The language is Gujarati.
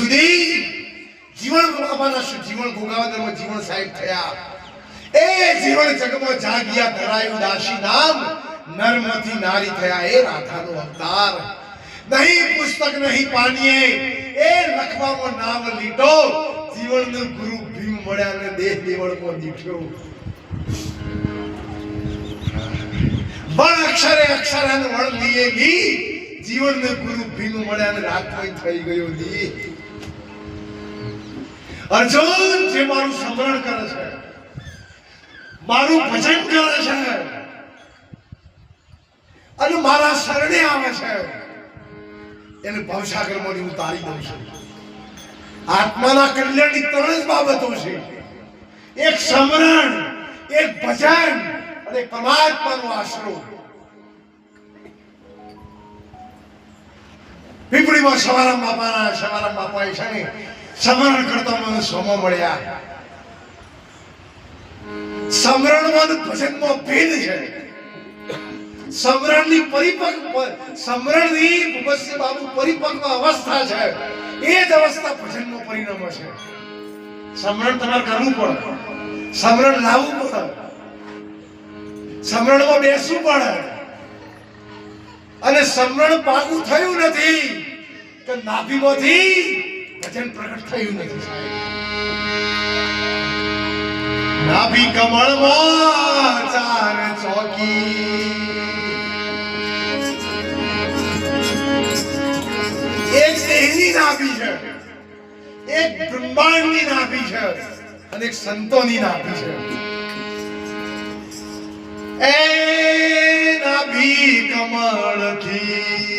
સુધી જીવન બાબાના જીવન ભોગાવદરમાં જીવન સાહેબ થયા એ જીવન જગમાં જાગ્યા ધરાયું દાસી નામ નરમાંથી નારી થયા એ રાધાનો અવતાર નહીં પુસ્તક નહીં પાણીએ એ લખવામાં નામ લીધો જીવનનો ગુરુ ભીમ મળ્યા અને દેહ દેવળમાં દીઠ્યો વણ અક્ષરે અક્ષરન વણ લીએલી જીવનનો ગુરુ ભીમ મળ્યા અને રાતમાં થઈ ગયો દી અર્જુન જે મારું સ્મરણ કરે છે મારું ભજન કરે છે અને મારા શરણે આવે છે એને ભવસાગરમાંથી ઉતારી દઉં છું આત્માના કલ્યાણની ત્રણ જ બાબતો છે એક સ્મરણ એક ભજન અને પરમાત્માનો આશરો પીપળીમાં સવારામ બાપાએ છે ને સ્મરણ કરતા મને સોમો મળ્યા સ્મરણમાં ભજનમાં ભેદ છે સ્મરણની ભૂપતસિંહ બાબુ પરિપક્વ અવસ્થા છે એ જ અવસ્થા ભજનનો પરિણામ છે સ્મરણ તમારે કરવું પડે સ્મરણ લાવવું પડે સ્મરણમાં બેસવું પડે અને સ્મરણ પાકું થયું નથી કે નાભીમાંથી ભજન પ્રગટ થયું નથી સાહેબ નાભી કમળમાં ચાર ચોકી એક દેહની નાભી છે એક બ્રહ્માંડની નાભી છે અને એક સંતોની નાભી છે એ નાભી કમળથી